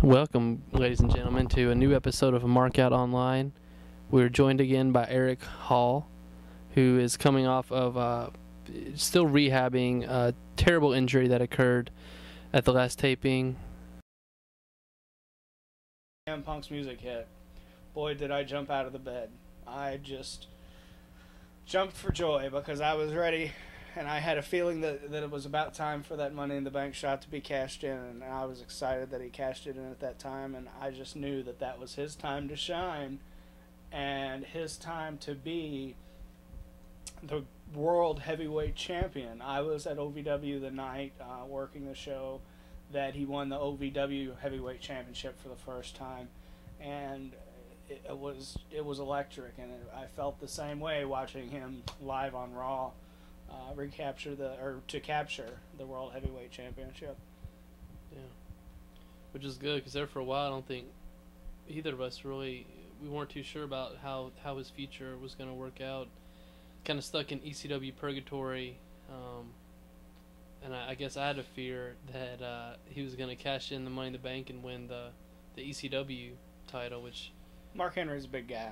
Welcome, ladies and gentlemen, to a new episode of Markoutonline. We're joined again by Eric Hall, who is coming off of still rehabbing a terrible injury that occurred at the last taping. CM Punk's music hit. Boy, did I jump out of the bed. I just jumped for joy because I was ready, and I had a feeling that it was about time for that Money in the Bank shot to be cashed in, and I was excited that he cashed it in at that time, and I just knew that that was his time to shine and his time to be the world heavyweight champion. I was at OVW the night working the show that he won the OVW heavyweight championship for the first time, and it was electric, and I felt the same way watching him live on Raw to capture the world heavyweight championship. Yeah, which is good because there for a while I don't think either of us we weren't too sure about how his future was going to work out. Kind of stuck in ECW purgatory, and I guess I had a fear that he was going to cash in the Money in the Bank and win the ECW title, which Mark Henry's a big guy.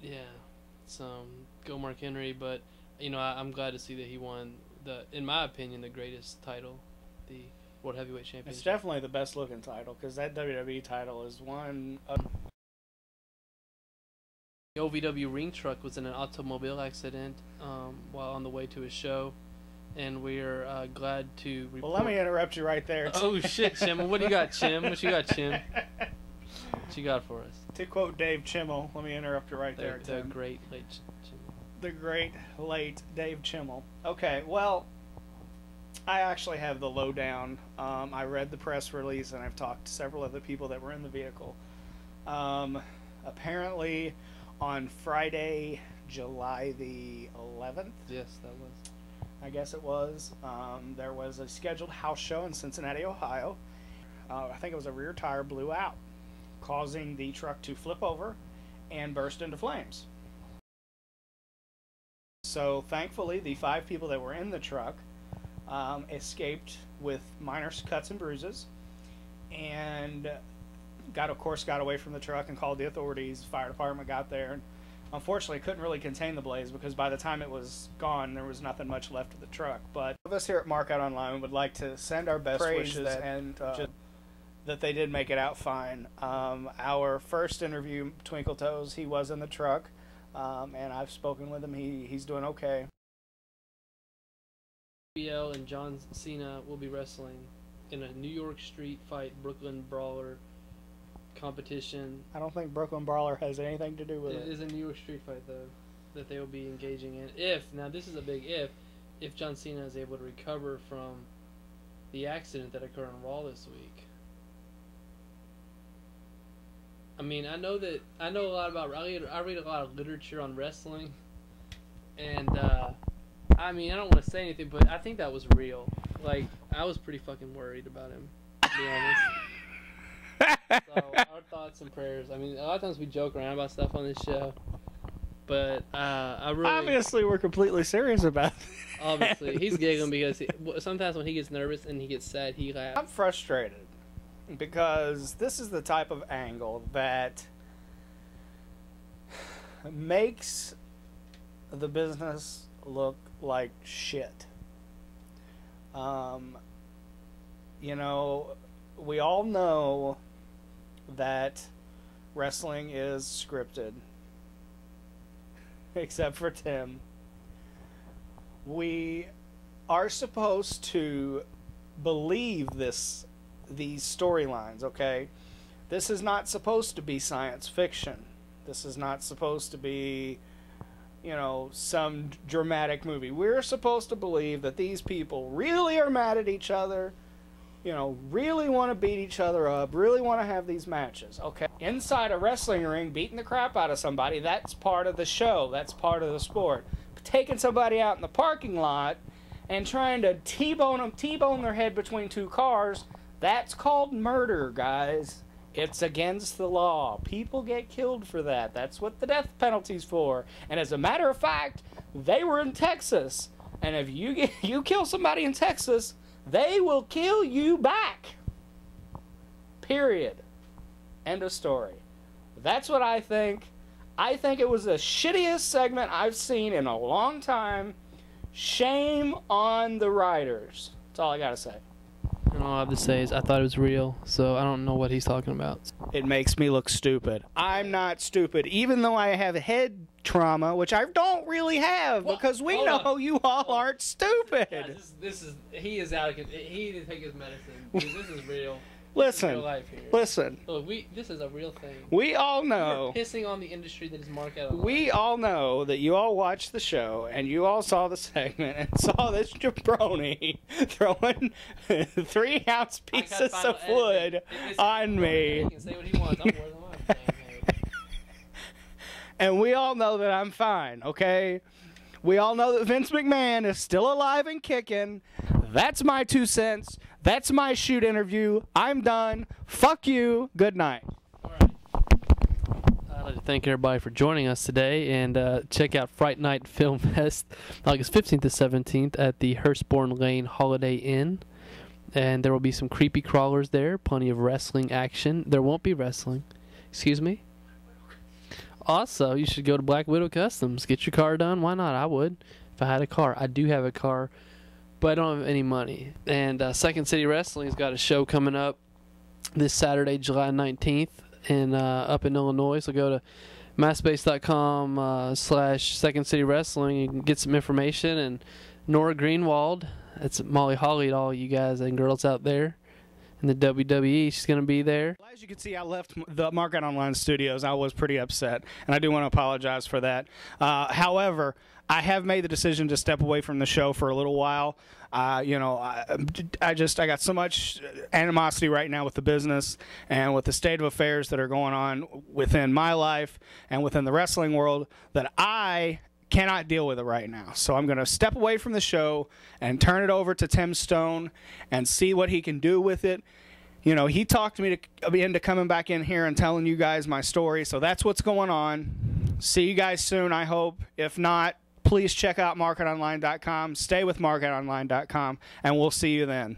Yeah, go Mark Henry, but you know, I'm glad to see that he won in my opinion, the greatest title, the World Heavyweight Championship. It's definitely the best looking title because that WWE title is one of... The OVW ring truck was in an automobile accident while on the way to a show, and we're glad to report... Well, let me interrupt you right there. Oh, shit, Chim. What do you got, Chim? What you got, Chim? What you got for us? To quote Dave Chimmel, let me interrupt you right there, Tim. The great late Chimmel. The great late Dave Chimmel. Okay, well, I actually have the lowdown. I read the press release, and I've talked to several other people that were in the vehicle. Apparently, on Friday, July the 11th. Yes, that was. I guess it was. There was a scheduled house show in Cincinnati, Ohio. I think it was a rear tire blew out, causing the truck to flip over and burst into flames. So thankfully, the 5 people that were in the truck escaped with minor cuts and bruises, and got away from the truck and called the authorities. Fire department got there, and unfortunately couldn't really contain the blaze because by the time it was gone, there was nothing much left of the truck. But of us here at Markoutonline would like to send our best wishes and that they did make it out fine. Our first interview, Twinkle Toes, he was in the truck, and I've spoken with him. He's doing okay. BL and John Cena will be wrestling in a New York Street Fight Brooklyn Brawler competition. I don't think Brooklyn Brawler has anything to do with it. It is a New York Street Fight, though, that they will be engaging in. Now this is a big if John Cena is able to recover from the accident that occurred on Raw this week. I mean, I know a lot about... I read a lot of literature on wrestling, and, I mean, I don't want to say anything, but I think that was real. Like, I was pretty fucking worried about him, to be honest. So, our thoughts and prayers. I mean, a lot of times we joke around about stuff on this show, but, I really... Obviously, we're completely serious about it. Obviously. He's giggling because sometimes when he gets nervous and he gets sad, he laughs. I'm frustrated because this is the type of angle that makes the business look like shit. You know, we all know that wrestling is scripted, except for Tim. We are supposed to believe these storylines, okay? This is not supposed to be science fiction. This is not supposed to be, you know, some dramatic movie. We're supposed to believe that these people really are mad at each other, you know, really want to beat each other up, really want to have these matches, okay? Inside a wrestling ring, beating the crap out of somebody, that's part of the show. That's part of the sport. But taking somebody out in the parking lot and trying to T-bone their head between 2 cars, that's called murder, guys. It's against the law. People get killed for that. That's what the death penalty's for. And as a matter of fact, they were in Texas. And if you kill somebody in Texas, they will kill you back. Period. End of story. That's what I think. I think it was the shittiest segment I've seen in a long time. Shame on the writers. That's all I gotta say. And all I have to say is I thought it was real, so I don't know what he's talking about. It makes me look stupid. I'm not stupid, even though I have head trauma, which I don't really have, because we know you all aren't stupid. Yeah, he is out of control. He need to take his medicine, because this is real. Listen, real life here. Listen. Look, this is a real thing. We all know. You're pissing on the industry that is Markoutonline. We all know that you all watched the show and you all saw the segment and saw this jabroni throwing 3-ounce pieces of wood on me. He can say what he wants. I'm more than one. And we all know that I'm fine, okay? We all know that Vince McMahon is still alive and kicking. That's my 2 cents. That's my shoot interview. I'm done. Fuck you. Good night. All right. I'd like to thank everybody for joining us today, and check out Fright Night Film Fest August 15th to 17th at the Hurstbourne Lane Holiday Inn. And there will be some creepy crawlers there, plenty of wrestling action. There won't be wrestling. Excuse me? Also, you should go to Black Widow Customs. Get your car done. Why not? I would if I had a car. I do have a car, but I don't have any money. And Second City Wrestling's got a show coming up this Saturday, July 19th, up in Illinois. So go to MySpace.com/Second City Wrestling. You can get some information. And Nora Greenwald, that's Molly Holly to all you guys and girls out there in the WWE. She's going to be there. As you can see, I left the Markoutonline studios. I was pretty upset, and I do want to apologize for that. However, I have made the decision to step away from the show for a little while. You know, I got so much animosity right now with the business and with the state of affairs that are going on within my life and within the wrestling world that I cannot deal with it right now. So I'm going to step away from the show and turn it over to Tim Stone and see what he can do with it. You know, he talked me into coming back in here and telling you guys my story. So that's what's going on. See you guys soon, I hope. If not, please check out markoutonline.com. Stay with markoutonline.com, and we'll see you then.